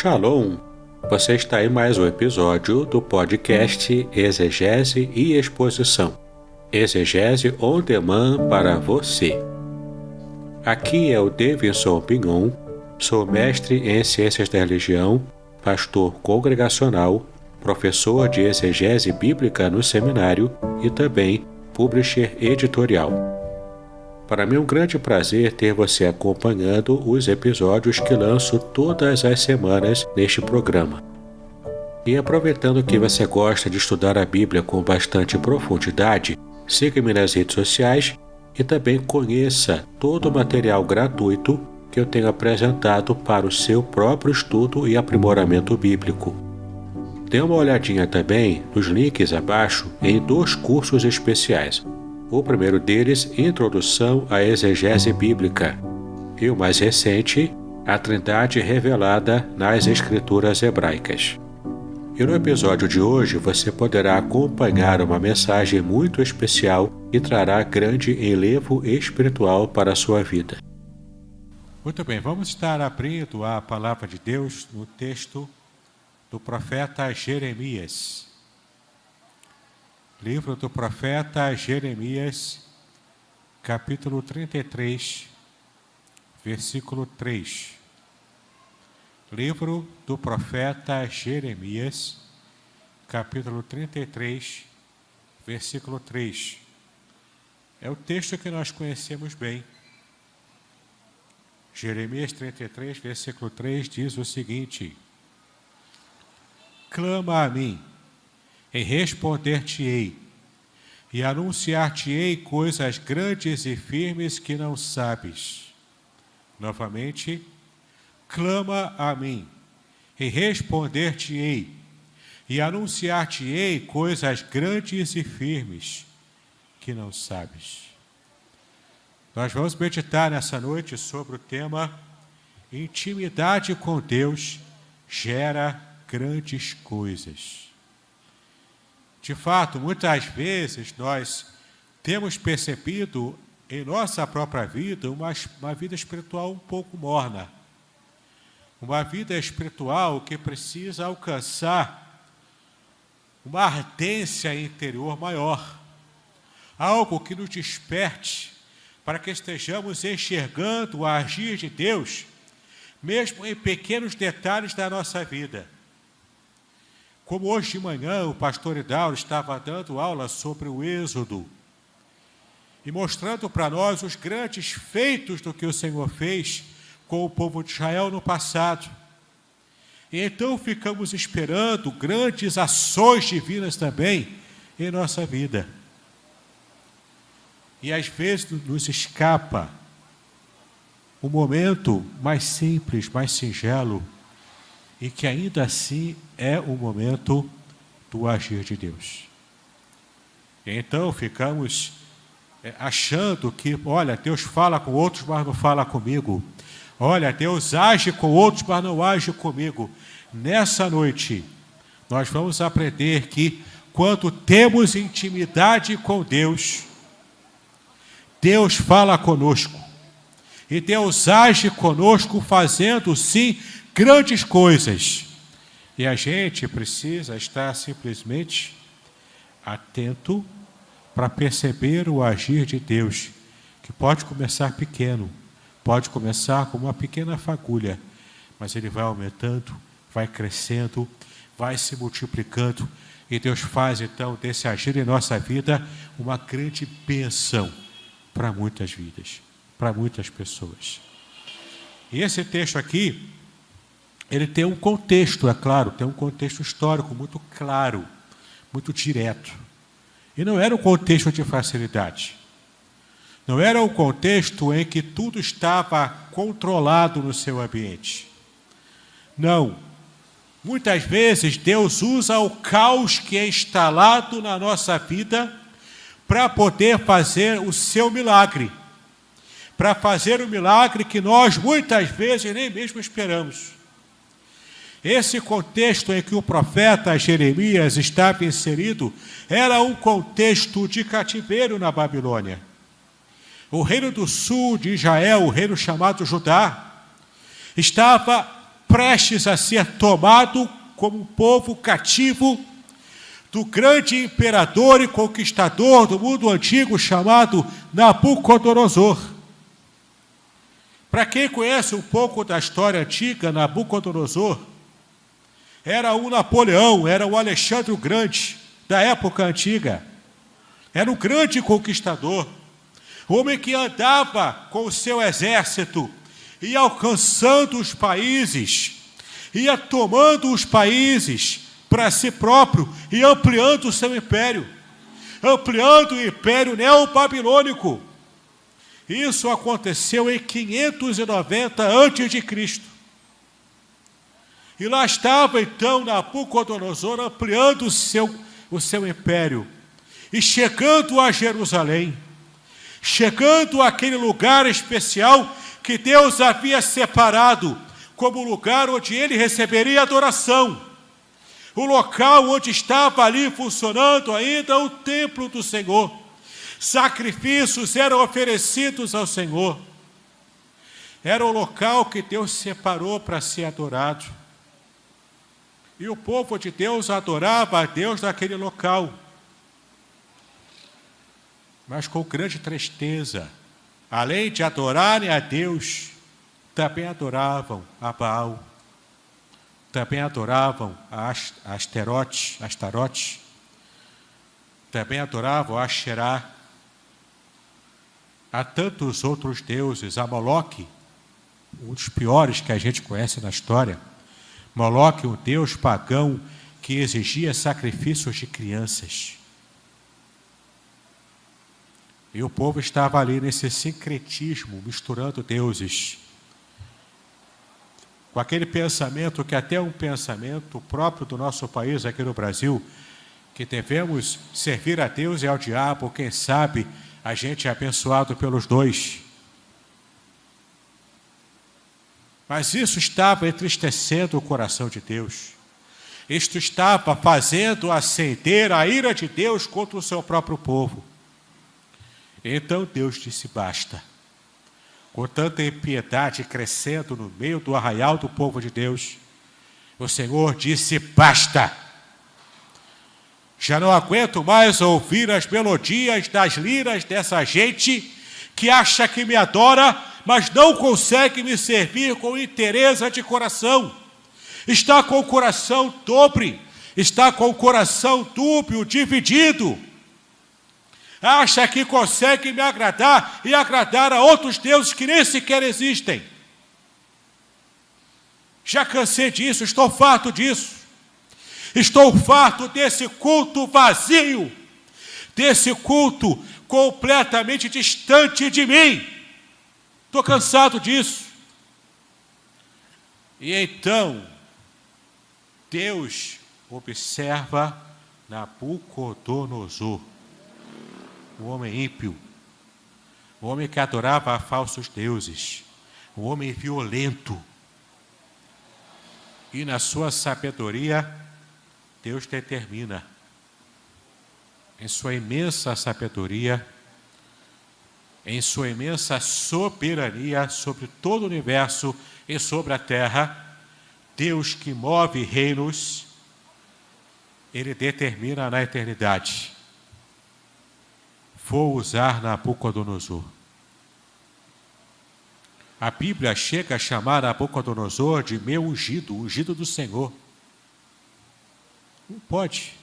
Shalom! Você está em mais um episódio do podcast Exegese e Exposição. Exegese on demand para você. Aqui é o Davidson Pignon, sou mestre em Ciências da Religião, pastor congregacional, professor de exegese bíblica no seminário e também publisher editorial. Para mim é um grande prazer ter você acompanhando os episódios que lanço todas as semanas neste programa. E aproveitando que você gosta de estudar a Bíblia com bastante profundidade, siga-me nas redes sociais e também conheça todo o material gratuito que eu tenho apresentado para o seu próprio estudo e aprimoramento bíblico. Dê uma olhadinha também nos links abaixo em 2 cursos especiais. O primeiro deles, Introdução à Exegese Bíblica, e o mais recente, A Trindade Revelada nas Escrituras Hebraicas. E no episódio de hoje você poderá acompanhar uma mensagem muito especial que trará grande enlevo espiritual para a sua vida. Muito bem, vamos estar abrindo a palavra de Deus no texto do profeta Jeremias. Livro do profeta Jeremias, capítulo 33, versículo 3. Livro do profeta Jeremias, capítulo 33, versículo 3. É o texto que nós conhecemos bem. Jeremias 33, versículo 3 diz o seguinte: clama a mim, e responder-te-ei, e anunciar-te-ei coisas grandes e firmes que não sabes. Novamente, clama a mim, e responder-te-ei, e anunciar-te-ei coisas grandes e firmes que não sabes. Nós vamos meditar nessa noite sobre o tema Intimidade com Deus gera grandes coisas. De fato, muitas vezes nós temos percebido em nossa própria vida uma vida espiritual um pouco morna. Uma vida espiritual que precisa alcançar uma ardência interior maior. Algo que nos desperte para que estejamos enxergando o agir de Deus, mesmo em pequenos detalhes da nossa vida. Como hoje de manhã o pastor Hidauro estava dando aula sobre o Êxodo e mostrando para nós os grandes feitos do que o Senhor fez com o povo de Israel no passado. E então ficamos esperando grandes ações divinas também em nossa vida. E às vezes nos escapa um momento mais simples, mais singelo, e que ainda assim é o momento do agir de Deus. Então ficamos achando que, olha, Deus fala com outros, mas não fala comigo. Olha, Deus age com outros, mas não age comigo. Nessa noite, nós vamos aprender que quando temos intimidade com Deus, Deus fala conosco. E Deus age conosco fazendo, sim, grandes coisas. E a gente precisa estar simplesmente atento para perceber o agir de Deus, que pode começar pequeno, pode começar com uma pequena fagulha, mas ele vai aumentando, vai crescendo, vai se multiplicando, e Deus faz então desse agir em nossa vida uma grande bênção para muitas vidas, para muitas pessoas. E esse texto aqui, ele tem um contexto, é claro, tem um contexto histórico muito claro, muito direto. E não era um contexto de facilidade. Não era um contexto em que tudo estava controlado no seu ambiente. Não. Muitas vezes Deus usa o caos que é instalado na nossa vida para poder fazer o seu milagre. Para fazer o milagre que nós muitas vezes nem mesmo esperamos. Esse contexto em que o profeta Jeremias estava inserido era um contexto de cativeiro na Babilônia. O reino do sul de Israel, o reino chamado Judá, estava prestes a ser tomado como um povo cativo do grande imperador e conquistador do mundo antigo chamado Nabucodonosor. Para quem conhece um pouco da história antiga, Nabucodonosor era um Napoleão, era o Alexandre o Grande da época antiga. Era um grande conquistador, homem que andava com o seu exército, ia alcançando os países, ia tomando os países para si próprio e ampliando o seu império, ampliando o império neobabilônico. Isso aconteceu em 590 a.C. E lá estava então Nabucodonosor ampliando o seu império e chegando a Jerusalém, chegando àquele lugar especial que Deus havia separado como lugar onde ele receberia adoração. O local onde estava ali funcionando ainda o templo do Senhor. Sacrifícios eram oferecidos ao Senhor. Era o local que Deus separou para ser adorado. E o povo de Deus adorava a Deus naquele local. Mas com grande tristeza, além de adorarem a Deus, também adoravam a Baal. Também adoravam a Astarote, também adoravam a Asherá, a tantos outros deuses, a Moloque, um dos piores que a gente conhece na história. Moloque, um deus pagão que exigia sacrifícios de crianças. E o povo estava ali nesse sincretismo, misturando deuses, com aquele pensamento que até é um pensamento próprio do nosso país, aqui no Brasil, que devemos servir a Deus e ao diabo, quem sabe a gente é abençoado pelos dois. Mas isso estava entristecendo o coração de Deus. Isto estava fazendo acender a ira de Deus contra o seu próprio povo. Então Deus disse: basta. Com tanta impiedade crescendo no meio do arraial do povo de Deus, o Senhor disse: basta. Já não aguento mais ouvir as melodias das liras dessa gente que acha que me adora, mas não consegue me servir com inteireza de coração. Está com o coração dobre, está com o coração dúbio, dividido. Acha que consegue me agradar e agradar a outros deuses que nem sequer existem. Já cansei disso, estou farto disso. Estou farto desse culto vazio, desse culto completamente distante de mim. Estou cansado disso. E então, Deus observa Nabucodonosor, o homem ímpio, o homem que adorava a falsos deuses, o homem violento. E na sua sabedoria, Deus determina, em sua imensa sabedoria, em sua imensa soberania sobre todo o universo e sobre a terra, Deus que move reinos, Ele determina na eternidade: vou usar Nabucodonosor. A Bíblia chega a chamar Nabucodonosor de meu ungido, ungido do Senhor. Não pode.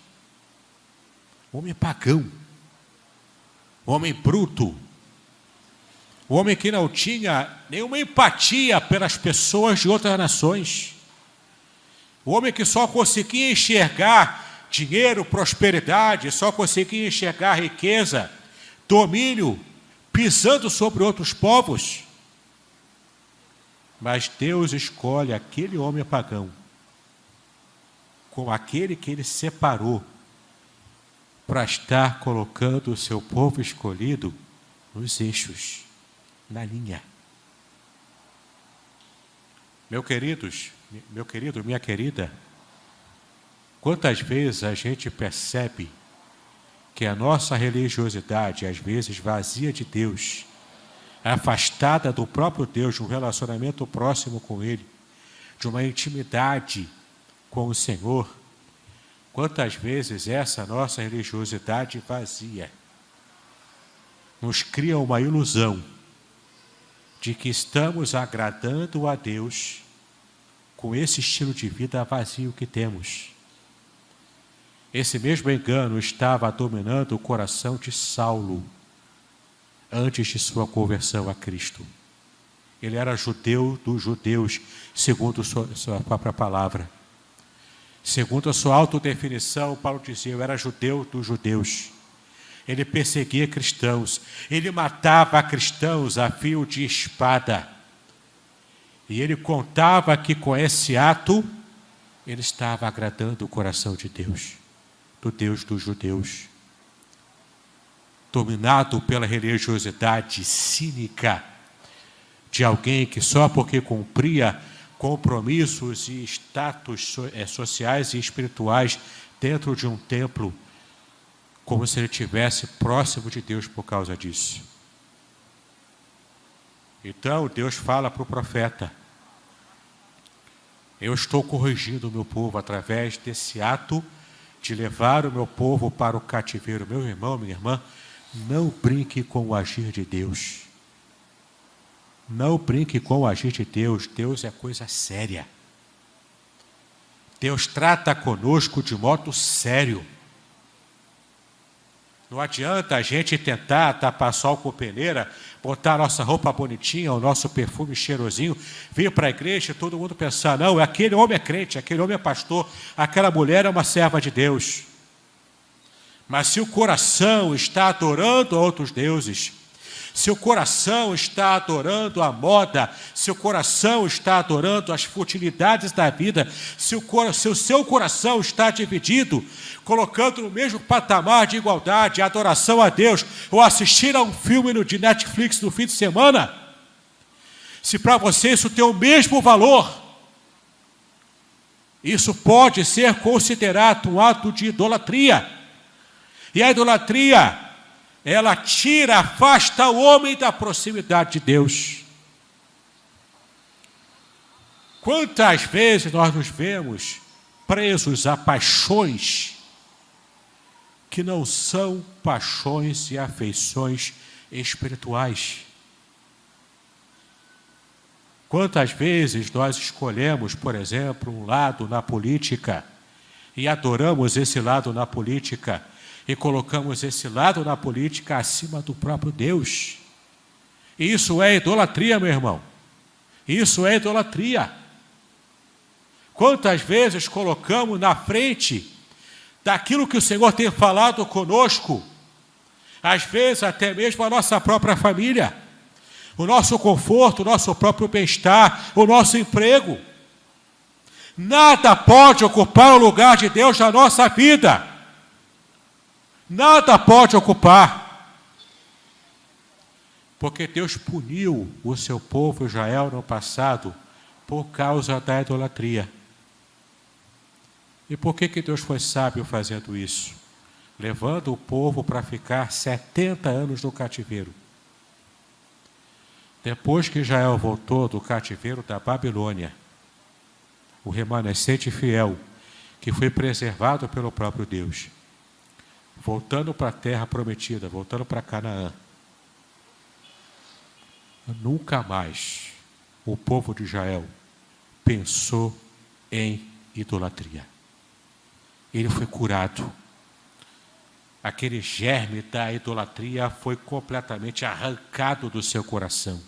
Homem pagão, homem bruto, homem que não tinha nenhuma empatia pelas pessoas de outras nações, o homem que só conseguia enxergar dinheiro, prosperidade, só conseguia enxergar riqueza, domínio, pisando sobre outros povos. Mas Deus escolhe aquele homem pagão como aquele que Ele separou para estar colocando o seu povo escolhido nos eixos, na linha. Meu querido, minha querida, quantas vezes a gente percebe que a nossa religiosidade, às vezes vazia de Deus, afastada do próprio Deus, de um relacionamento próximo com Ele, de uma intimidade com o Senhor, quantas vezes essa nossa religiosidade vazia nos cria uma ilusão de que estamos agradando a Deus com esse estilo de vida vazio que temos. Esse mesmo engano estava dominando o coração de Saulo antes de sua conversão a Cristo. Ele era judeu dos judeus, segundo sua própria palavra. Segundo a sua autodefinição, Paulo dizia: eu era judeu dos judeus. Ele perseguia cristãos, ele matava cristãos a fio de espada. E ele contava que com esse ato, ele estava agradando o coração de Deus, do Deus dos judeus. Dominado pela religiosidade cínica de alguém que só porque cumpria compromissos e status sociais e espirituais dentro de um templo, como se ele estivesse próximo de Deus por causa disso. Então Deus fala para o profeta: eu estou corrigindo o meu povo através desse ato de levar o meu povo para o cativeiro. Meu irmão, minha irmã, não brinque com o agir de Deus. Não brinque com o agir de Deus. Deus é coisa séria. Deus trata conosco de modo sério. Não adianta a gente tentar tapar sol com peneira, botar a nossa roupa bonitinha, o nosso perfume cheirosinho, vir para a igreja e todo mundo pensar: não, aquele homem é crente, aquele homem é pastor, aquela mulher é uma serva de Deus. Mas se o coração está adorando a outros deuses, se o coração está adorando a moda, se o coração está adorando as futilidades da vida, se o seu coração está dividido, colocando no mesmo patamar de igualdade a adoração a Deus ou assistir a um filme de Netflix no fim de semana, se para você isso tem o mesmo valor, isso pode ser considerado um ato de idolatria. E a idolatria, ela afasta o homem da proximidade de Deus. Quantas vezes nós nos vemos presos a paixões que não são paixões e afeições espirituais? Quantas vezes nós escolhemos, por exemplo, um lado na política e adoramos esse lado na política e colocamos esse lado na política acima do próprio Deus? Isso é idolatria, meu irmão. Isso é idolatria. Quantas vezes colocamos na frente daquilo que o Senhor tem falado conosco, às vezes até mesmo a nossa própria família, o nosso conforto, o nosso próprio bem-estar, o nosso emprego. Nada pode ocupar o lugar de Deus na nossa vida. Nada pode ocupar. Porque Deus puniu o seu povo Israel no passado por causa da idolatria. E por que Deus foi sábio fazendo isso? Levando o povo para ficar 70 anos no cativeiro. Depois que Israel voltou do cativeiro da Babilônia, o remanescente fiel, que foi preservado pelo próprio Deus, voltando para a terra prometida, voltando para Canaã, nunca mais o povo de Israel pensou em idolatria. Ele foi curado. Aquele germe da idolatria foi completamente arrancado do seu coração.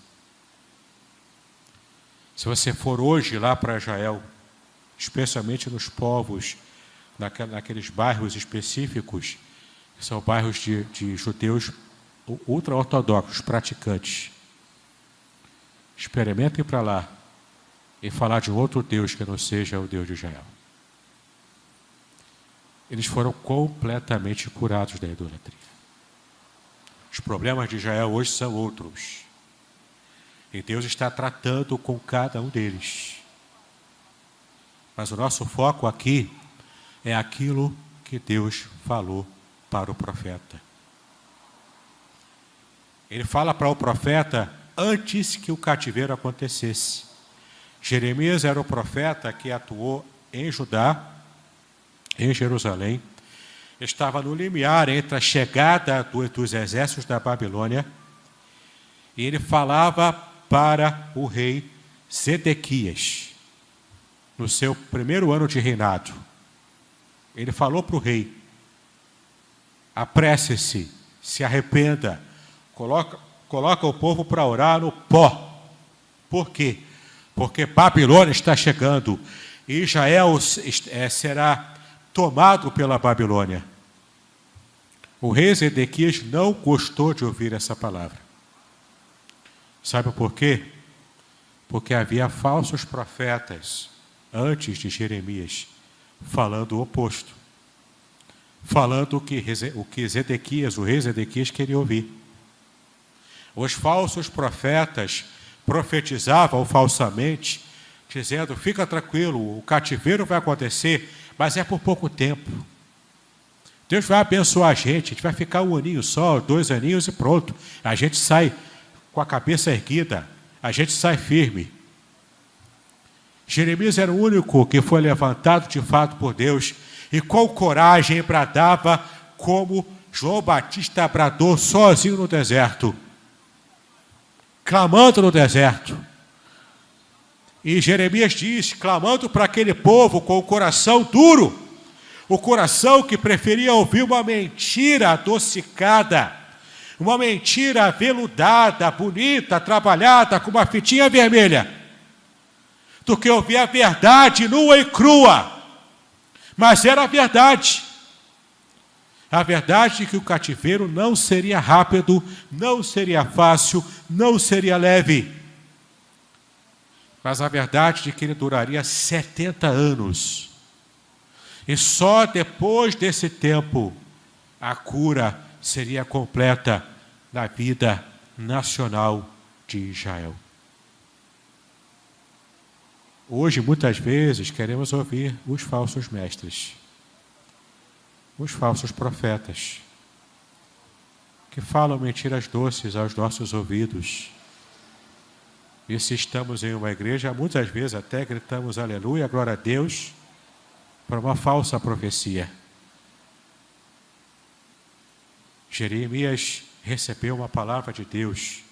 Se você for hoje lá para Israel, especialmente nos povos, naqueles bairros específicos, que são bairros de judeus ultra-ortodoxos, praticantes, experimentem para lá e falar de outro Deus que não seja o Deus de Israel. Eles foram completamente curados da idolatria. Os problemas de Israel hoje são outros. E Deus está tratando com cada um deles. Mas o nosso foco aqui é aquilo que Deus falou para o profeta. Ele fala para o profeta antes que o cativeiro acontecesse. Jeremias era o profeta que atuou em Judá, em Jerusalém. Estava no limiar entre a chegada dos exércitos da Babilônia e ele falava para o rei Zedequias, no seu primeiro ano de reinado. Ele falou para o rei: apresse-se, se arrependa, coloca o povo para orar no pó. Por quê? Porque Babilônia está chegando e Israel será tomado pela Babilônia. O rei Zedequias não gostou de ouvir essa palavra. Sabe por quê? Porque havia falsos profetas antes de Jeremias falando o oposto. Falando o que Zedequias, o rei Zedequias, queria ouvir. Os falsos profetas profetizavam falsamente, dizendo: fica tranquilo, o cativeiro vai acontecer, mas é por pouco tempo. Deus vai abençoar a gente vai ficar 1 aninho só, 2 aninhos e pronto. A gente sai com a cabeça erguida, a gente sai firme. Jeremias era o único que foi levantado de fato por Deus e com coragem bradava como João Batista bradou sozinho no deserto, clamando no deserto. E Jeremias diz, clamando para aquele povo com o coração duro, o coração que preferia ouvir uma mentira adocicada, uma mentira aveludada, bonita, trabalhada, com uma fitinha vermelha, do que ouvir a verdade nua e crua. Mas era a verdade. A verdade é que o cativeiro não seria rápido, não seria fácil, não seria leve. Mas a verdade é que ele duraria 70 anos. E só depois desse tempo a cura seria completa na vida nacional de Israel. Hoje, muitas vezes, queremos ouvir os falsos mestres, os falsos profetas, que falam mentiras doces aos nossos ouvidos. E se estamos em uma igreja, muitas vezes até gritamos aleluia, glória a Deus, para uma falsa profecia. Jeremias recebeu uma palavra de Deus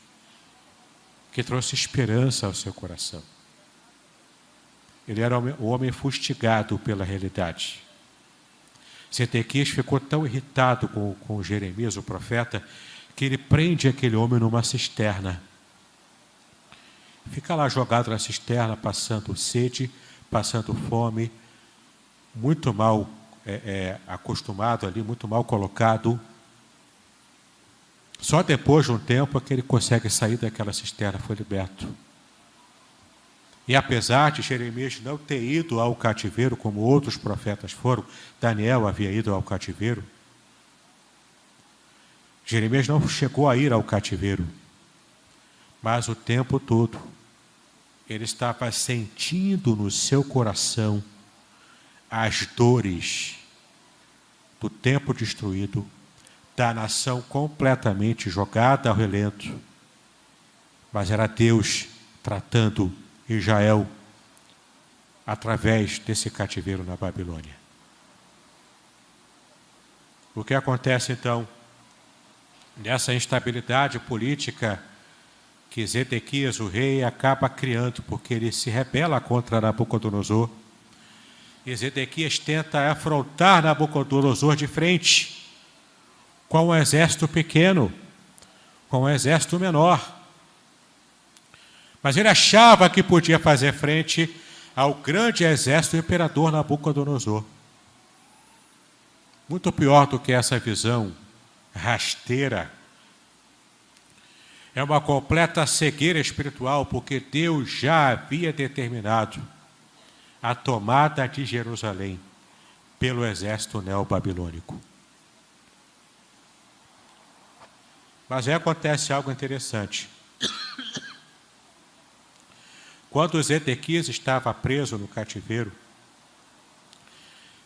que trouxe esperança ao seu coração. Ele era um homem fustigado pela realidade. Zedequias ficou tão irritado com Jeremias, o profeta, que ele prende aquele homem numa cisterna. Fica lá jogado na cisterna, passando sede, passando fome, muito mal acostumado ali, muito mal colocado. Só depois de um tempo é que ele consegue sair daquela cisterna, foi liberto. E apesar de Jeremias não ter ido ao cativeiro, como outros profetas foram, Daniel havia ido ao cativeiro, Jeremias não chegou a ir ao cativeiro, mas o tempo todo ele estava sentindo no seu coração as dores do tempo destruído, da nação completamente jogada ao relento. Mas era Deus tratando Israel através desse cativeiro na Babilônia. O que acontece então nessa instabilidade política que Zedequias, o rei, acaba criando, porque ele se rebela contra Nabucodonosor. E Zedequias tenta afrontar Nabucodonosor de frente, com um exército pequeno, com um exército menor. Mas ele achava que podia fazer frente ao grande exército do imperador Nabucodonosor. Muito pior do que essa visão rasteira é uma completa cegueira espiritual, porque Deus já havia determinado a tomada de Jerusalém pelo exército neobabilônico. Mas aí acontece algo interessante. Quando Zedequias estava preso no cativeiro,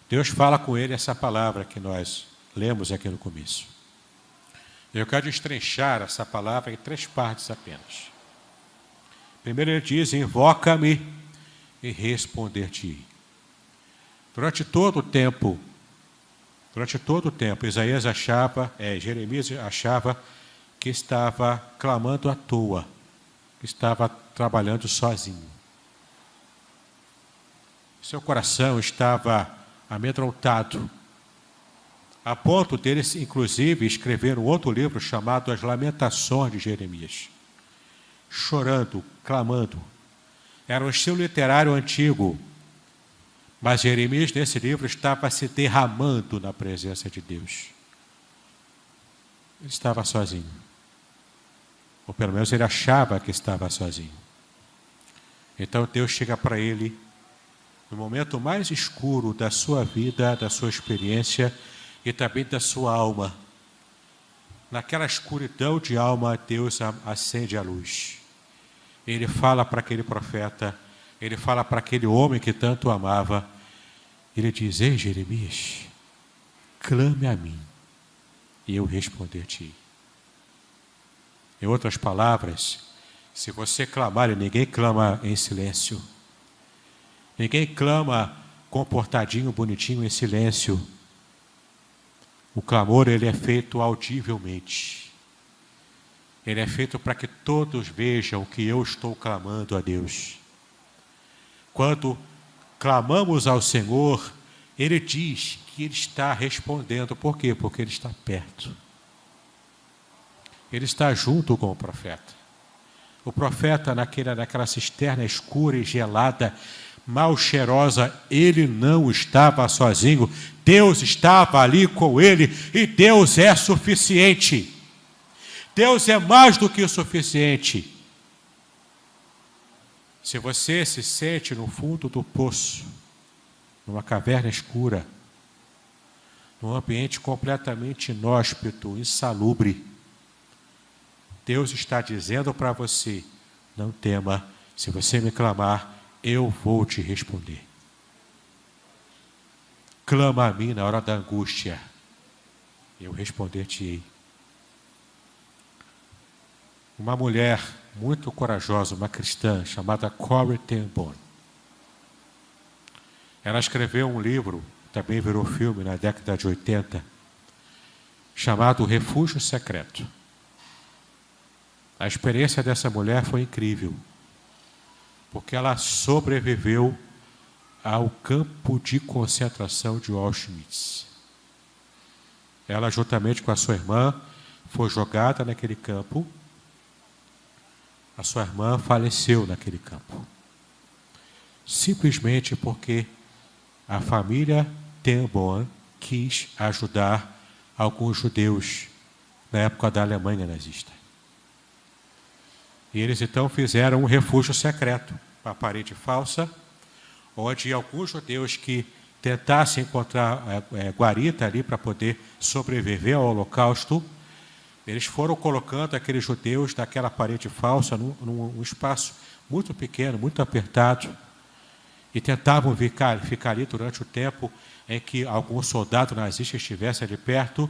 Deus fala com ele essa palavra que nós lemos aqui no começo. Eu quero destrinchar essa palavra em 3 partes apenas. Primeiro ele diz, invoca-me e responder-te-ei. Durante todo o tempo, Jeremias achava que estava clamando à toa, que estava trabalhando sozinho. Seu coração estava amedrontado, a ponto deles, inclusive, escrever um outro livro chamado As Lamentações de Jeremias. Chorando, clamando. Era um estilo literário antigo, mas Jeremias, nesse livro, estava se derramando na presença de Deus. Ele estava sozinho. Ou pelo menos ele achava que estava sozinho. Então Deus chega para ele, no momento mais escuro da sua vida, da sua experiência e também da sua alma. Naquela escuridão de alma, Deus acende a luz. Ele fala para aquele profeta, ele fala para aquele homem que tanto amava. Ele diz: ei, Jeremias, clame a mim e eu responder-te. Em outras palavras, se você clamar, e ninguém clama em silêncio, ninguém clama comportadinho, bonitinho, em silêncio. O clamor, ele é feito audivelmente. Ele é feito para que todos vejam que eu estou clamando a Deus. Quando clamamos ao Senhor, Ele diz que Ele está respondendo. Por quê? Porque Ele está perto. Ele está junto com o profeta. O profeta, naquela cisterna escura e gelada, mal cheirosa, ele não estava sozinho. Deus estava ali com ele e Deus é suficiente. Deus é mais do que o suficiente. Se você se sente no fundo do poço, numa caverna escura, num ambiente completamente inóspito, insalubre, Deus está dizendo para você: não tema, se você me clamar, eu vou te responder. Clama a mim na hora da angústia, eu responder-te-ei. Uma mulher muito corajosa, uma cristã, chamada Corrie ten Boom. Ela escreveu um livro, também virou filme na década de 80, chamado Refúgio Secreto. A experiência dessa mulher foi incrível, porque ela sobreviveu ao campo de concentração de Auschwitz. Ela, juntamente com a sua irmã, foi jogada naquele campo. A sua irmã faleceu naquele campo. Simplesmente porque a família ten Boom quis ajudar alguns judeus na época da Alemanha nazista. E eles então fizeram um refúgio secreto, uma parede falsa, onde alguns judeus que tentassem encontrar guarita ali para poder sobreviver ao Holocausto, eles foram colocando aqueles judeus naquela parede falsa, num espaço muito pequeno, muito apertado, e tentavam ficar ali durante o tempo em que algum soldado nazista estivesse ali perto,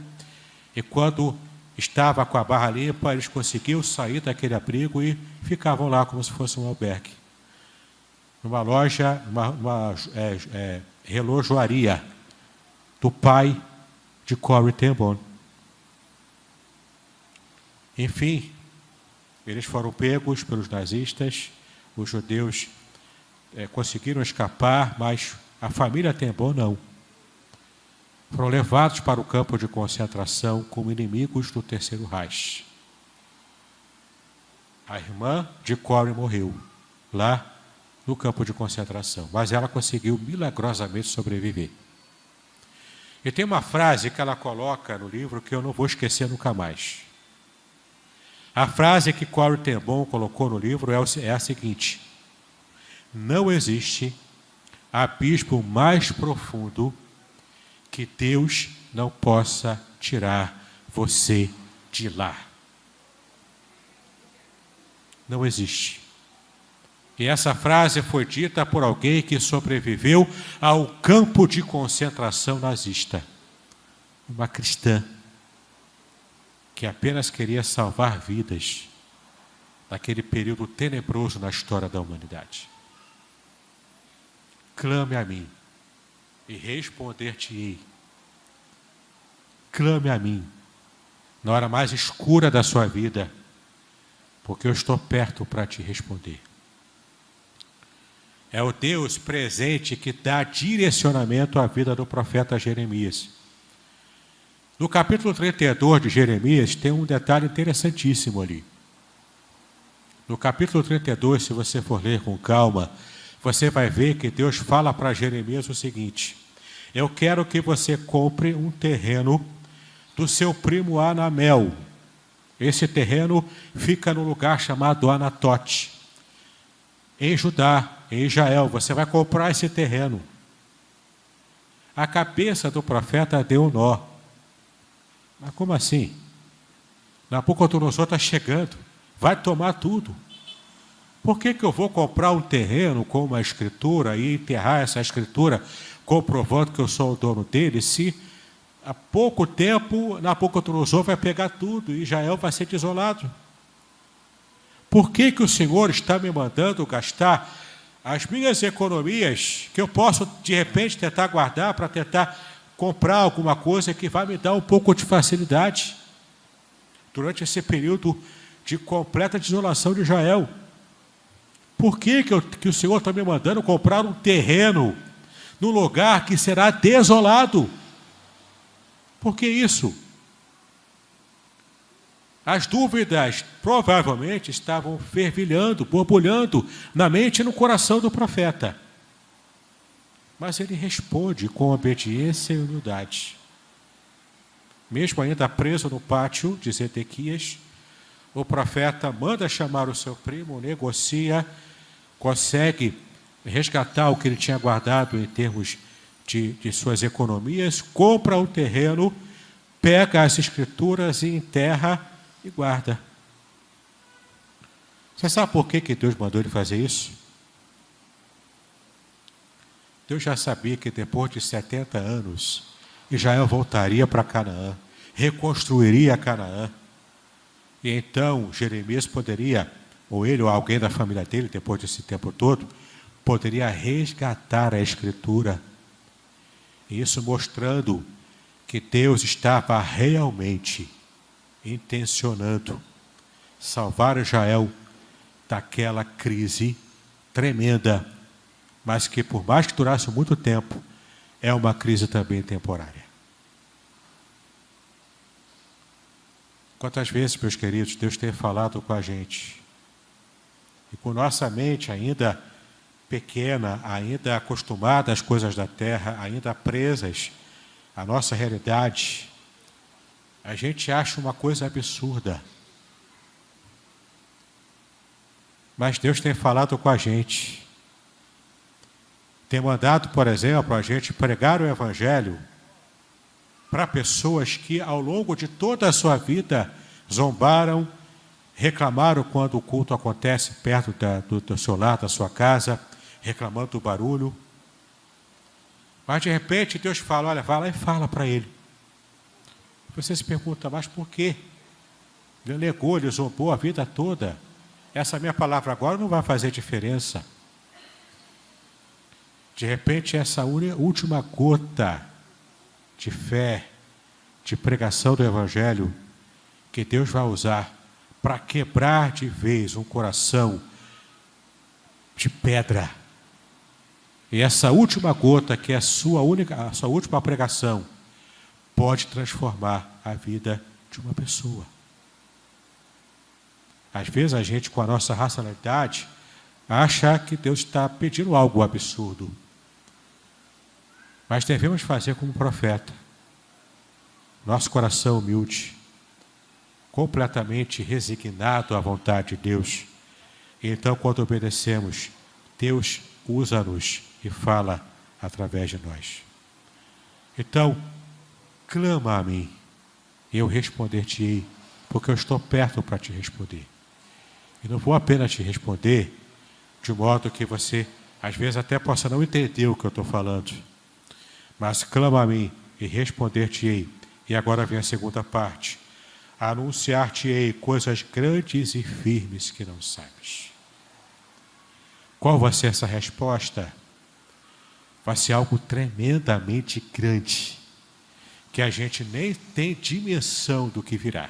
e quando estava com a barra limpa, eles conseguiam sair daquele abrigo e ficavam lá como se fosse um albergue. Numa loja, uma relojoaria do pai de Corrie ten Boom. Enfim, eles foram pegos pelos nazistas, os judeus conseguiram escapar, mas a família ten Boom não. Foram levados para o campo de concentração como inimigos do Terceiro Reich. A irmã de Corrie morreu lá no campo de concentração, mas ela conseguiu milagrosamente sobreviver. E tem uma frase que ela coloca no livro que eu não vou esquecer nunca mais. A frase que Corrie ten Boom colocou no livro é a seguinte: não existe abismo mais profundo que Deus não possa tirar você de lá. Não existe. E essa frase foi dita por alguém que sobreviveu ao campo de concentração nazista. Uma cristã que apenas queria salvar vidas naquele período tenebroso na história da humanidade. clame a mim e responder-te-ei. Clame a mim na hora mais escura da sua vida, porque eu estou perto para te responder. É o Deus presente que dá direcionamento à vida do profeta Jeremias. No capítulo 32 de Jeremias tem um detalhe interessantíssimo ali. No capítulo 32, se você for ler com calma, você vai ver que Deus fala para Jeremias o seguinte: eu quero que você compre um terreno do seu primo Anamel. Esse terreno fica no lugar chamado Anatote, em Judá, em Israel. Você vai comprar esse terreno. A cabeça do profeta deu um nó. Mas como assim? Nabucodonosor está chegando, vai tomar tudo. Por que eu vou comprar um terreno com uma escritura e enterrar essa escritura comprovando que eu sou o dono dele, se há pouco tempo Nabucodonosor vai pegar tudo e Israel vai ser desolado? Por que o Senhor está me mandando gastar as minhas economias, que eu posso de repente tentar guardar para tentar comprar alguma coisa que vai me dar um pouco de facilidade durante esse período de completa desolação de Israel? Por que o Senhor está me mandando comprar um terreno num lugar que será desolado? Por que isso? As dúvidas provavelmente estavam fervilhando, borbulhando na mente e no coração do profeta. Mas ele responde com obediência e humildade. Mesmo ainda preso no pátio de Zedequias, o profeta manda chamar o seu primo, negocia, consegue resgatar o que ele tinha guardado em termos de suas economias, compra o terreno, pega as escrituras e enterra e guarda. Você sabe por que Deus mandou ele fazer isso? Deus já sabia que depois de 70 anos, Israel voltaria para Canaã, reconstruiria Canaã. E então Jeremias poderia, ou ele ou alguém da família dele, depois desse tempo todo, poderia resgatar a escritura. Isso mostrando que Deus estava realmente intencionando salvar Israel daquela crise tremenda, mas que por mais que durasse muito tempo, é uma crise também temporária. Quantas vezes, meus queridos, Deus tem falado com a gente, e com nossa mente ainda pequena, ainda acostumada às coisas da terra, ainda presas à nossa realidade, a gente acha uma coisa absurda. Mas Deus tem falado com a gente. Tem mandado, por exemplo, a gente pregar o Evangelho para pessoas que, ao longo de toda a sua vida, zombaram, reclamaram quando o culto acontece perto do seu lar, da sua casa, reclamando do barulho. Mas, de repente, Deus fala, olha, vai lá e fala para ele. Você se pergunta, mas por quê? Ele negou, ele zombou a vida toda. Essa minha palavra agora não vai fazer diferença. De repente, essa última gota de fé, de pregação do Evangelho, que Deus vai usar para quebrar de vez um coração de pedra. E essa última gota, que é a sua última pregação, pode transformar a vida de uma pessoa. Às vezes a gente, com a nossa racionalidade, acha que Deus está pedindo algo absurdo. Mas devemos fazer como profeta. Nosso coração humilde, completamente resignado à vontade de Deus. E então, quando obedecemos, Deus usa-nos e fala através de nós. Então, clama a mim, e eu responder-te-ei, porque eu estou perto para te responder. E não vou apenas te responder de modo que você, às vezes, até possa não entender o que eu estou falando. Mas clama a mim e responder-te-ei. E agora vem a segunda parte. Anunciar-te-ei coisas grandes e firmes que não sabes. Qual vai ser essa resposta? vai ser algo tremendamente grande, que a gente nem tem dimensão do que virá.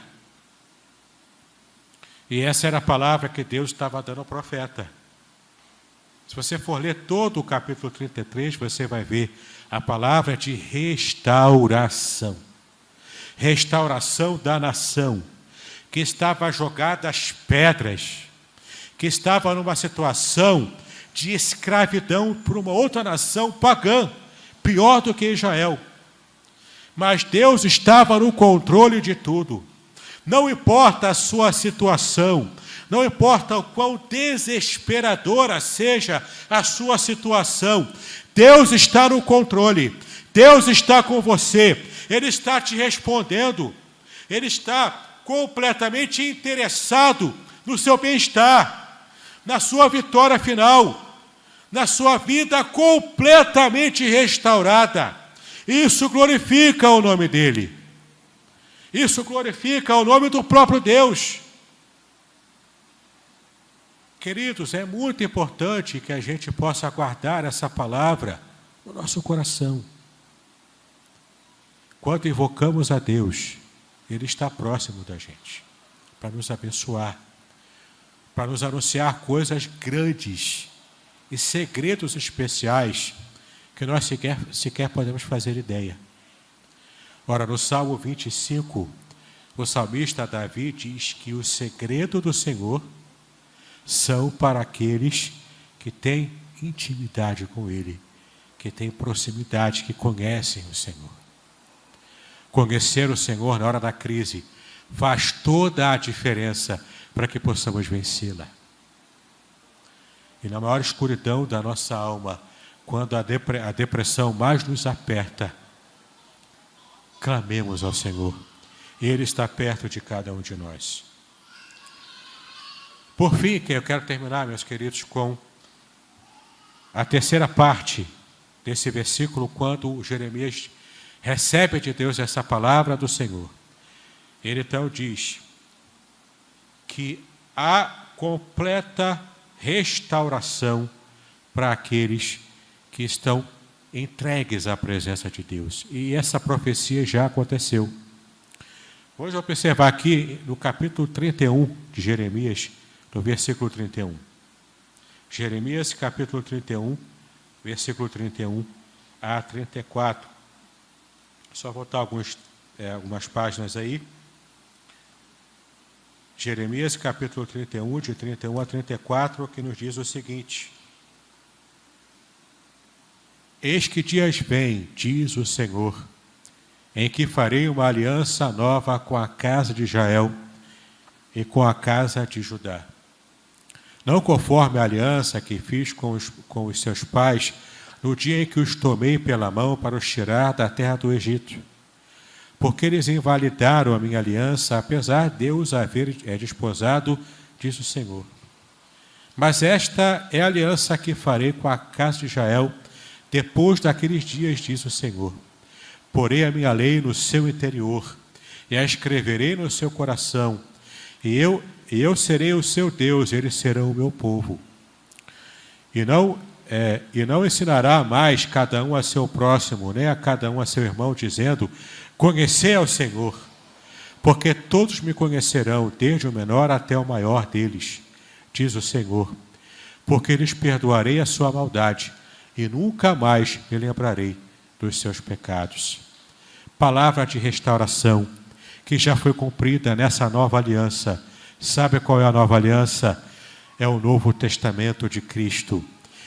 E essa era a palavra que Deus estava dando ao profeta. Se você for ler todo o capítulo 33, você vai ver a palavra de restauração. Restauração da nação, que estava jogada às pedras, que estava numa situação de escravidão por uma outra nação pagã, pior do que Israel. Mas Deus estava no controle de tudo. Não importa a sua situação, não importa o quão desesperadora seja a sua situação, Deus está no controle, Deus está com você, Ele está te respondendo, Ele está completamente interessado no seu bem-estar, na sua vitória final, na sua vida completamente restaurada. Isso glorifica o nome dEle. Isso glorifica o nome do próprio Deus. Queridos, é muito importante que a gente possa guardar essa palavra no nosso coração. Quando invocamos a Deus, Ele está próximo da gente, para nos abençoar, para nos anunciar coisas grandes e segredos especiais que nós sequer podemos fazer ideia. Ora, no Salmo 25, o salmista Davi diz que o segredo do Senhor são para aqueles que têm intimidade com Ele, que têm proximidade, que conhecem o Senhor. Conhecer o Senhor na hora da crise faz toda a diferença para que possamos vencê-la. E na maior escuridão da nossa alma, quando a depressão mais nos aperta, clamemos ao Senhor. Ele está perto de cada um de nós. Por fim, eu quero terminar, meus queridos, com a terceira parte desse versículo, quando Jeremias recebe de Deus essa palavra do Senhor. Ele então diz que há completa restauração para aqueles que estão entregues à presença de Deus. E essa profecia já aconteceu. Vamos observar aqui no capítulo 31 de Jeremias, no versículo 31. Jeremias, capítulo 31, versículo 31 a 34. Só voltar algumas páginas aí. Jeremias, capítulo 31, de 31 a 34, que nos diz o seguinte: Eis que dias vêm, diz o Senhor, em que farei uma aliança nova com a casa de Israel e com a casa de Judá. Não conforme a aliança que fiz com os seus pais no dia em que os tomei pela mão para os tirar da terra do Egito. Porque eles invalidaram a minha aliança, apesar de eu os haver desposado, diz o Senhor. Mas esta é a aliança que farei com a casa de Israel depois daqueles dias, diz o Senhor. Porei a minha lei no seu interior e a escreverei no seu coração, e eu serei o seu Deus, eles serão o meu povo. E não ensinará mais cada um a seu próximo, nem a cada um a seu irmão, dizendo: conhecei ao Senhor, porque todos me conhecerão, desde o menor até o maior deles, diz o Senhor, porque lhes perdoarei a sua maldade, e nunca mais me lembrarei dos seus pecados. Palavra de restauração, que já foi cumprida nessa nova aliança. Sabe qual é a nova aliança? É o Novo Testamento de Cristo.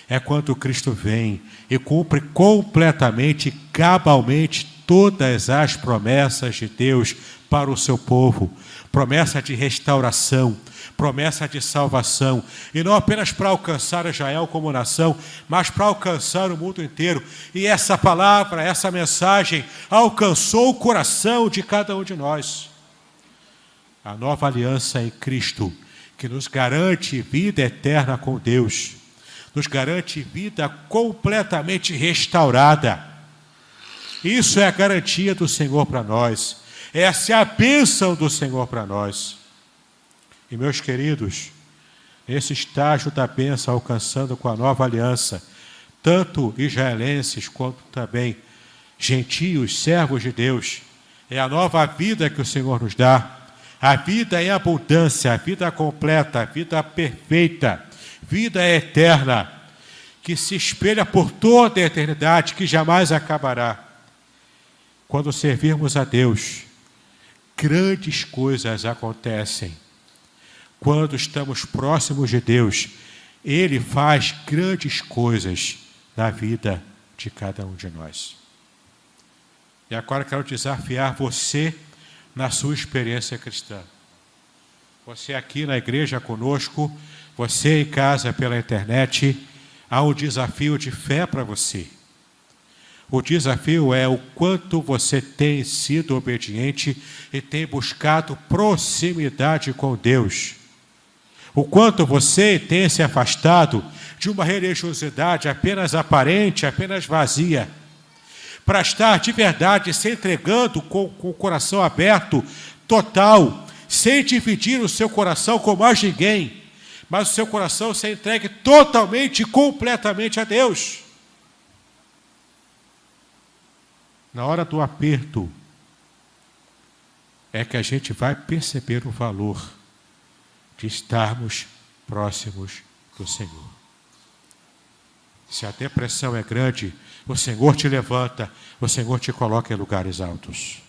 É quando Cristo vem e cumpre completamente, cabalmente, todas as promessas de Deus para o seu povo. Promessa de restauração, promessa de salvação. E não apenas para alcançar Israel como nação, mas para alcançar o mundo inteiro. E essa palavra, essa mensagem, alcançou o coração de cada um de nós. A nova aliança em Cristo, que nos garante vida eterna com Deus, nos garante vida completamente restaurada. Isso é a garantia do Senhor para nós. Essa é a bênção do Senhor para nós. E, meus queridos, nesse estágio da bênção, alcançando com a nova aliança, tanto israelenses quanto também gentios, servos de Deus. É a nova vida que o Senhor nos dá. A vida em abundância, a vida completa, a vida perfeita, vida eterna, que se espelha por toda a eternidade, que jamais acabará. Quando servirmos a Deus, grandes coisas acontecem. Quando estamos próximos de Deus, Ele faz grandes coisas na vida de cada um de nós. E agora quero desafiar você na sua experiência cristã. Você aqui na igreja conosco, você em casa pela internet, há um desafio de fé para você. O desafio é o quanto você tem sido obediente e tem buscado proximidade com Deus. O quanto você tem se afastado de uma religiosidade apenas aparente, apenas vazia, para estar de verdade se entregando com o coração aberto, total, sem dividir o seu coração com mais ninguém, mas o seu coração se entregue totalmente e completamente a Deus. Na hora do aperto, é que a gente vai perceber o valor de estarmos próximos do Senhor. Se a depressão é grande, o Senhor te levanta, o Senhor te coloca em lugares altos.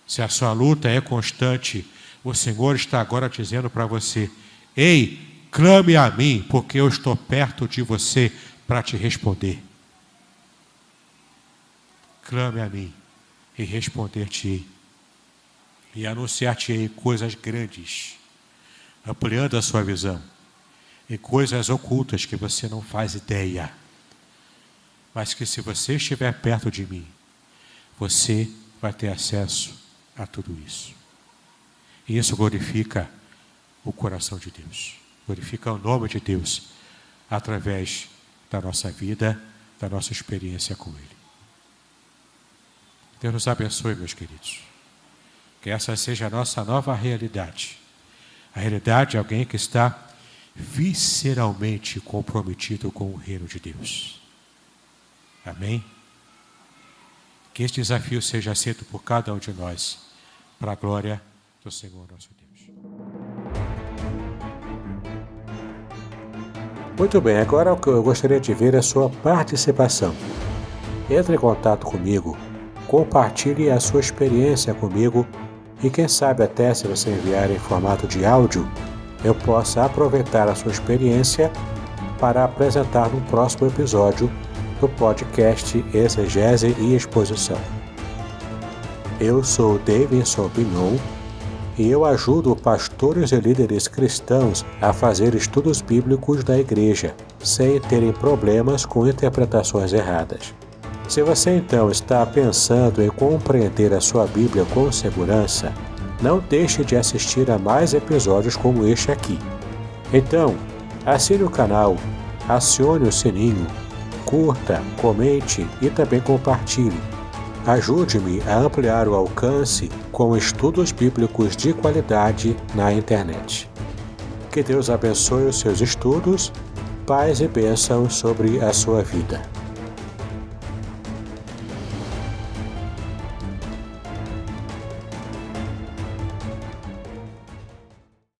Se a sua luta é constante, o Senhor está agora dizendo para você: ei, clame a mim, porque eu estou perto de você para te responder. Clame a mim e responder-te-ei. E anunciar-te-ei coisas grandes, ampliando a sua visão, e coisas ocultas que você não faz ideia. Mas que se você estiver perto de mim, você vai ter acesso a tudo isso. E isso glorifica o coração de Deus. Glorifica o nome de Deus através da nossa vida, da nossa experiência com Ele. Deus nos abençoe, meus queridos. Que essa seja a nossa nova realidade. A realidade de alguém que está visceralmente comprometido com o reino de Deus. Amém? Que este desafio seja aceito por cada um de nós, para a glória do Senhor nosso Deus. Muito bem, agora o que eu gostaria de ver é a sua participação. Entre em contato comigo, compartilhe a sua experiência comigo e quem sabe até se você enviar em formato de áudio, eu possa aproveitar a sua experiência para apresentar no próximo episódio do podcast Exegese e Exposição. Eu sou Davidson Pignon e eu ajudo pastores e líderes cristãos a fazer estudos bíblicos da igreja, sem terem problemas com interpretações erradas. Se você então está pensando em compreender a sua Bíblia com segurança, não deixe de assistir a mais episódios como este aqui. Então, assine o canal, acione o sininho, curta, comente e também compartilhe. Ajude-me a ampliar o alcance com estudos bíblicos de qualidade na internet. Que Deus abençoe os seus estudos, paz e bênçãos sobre a sua vida.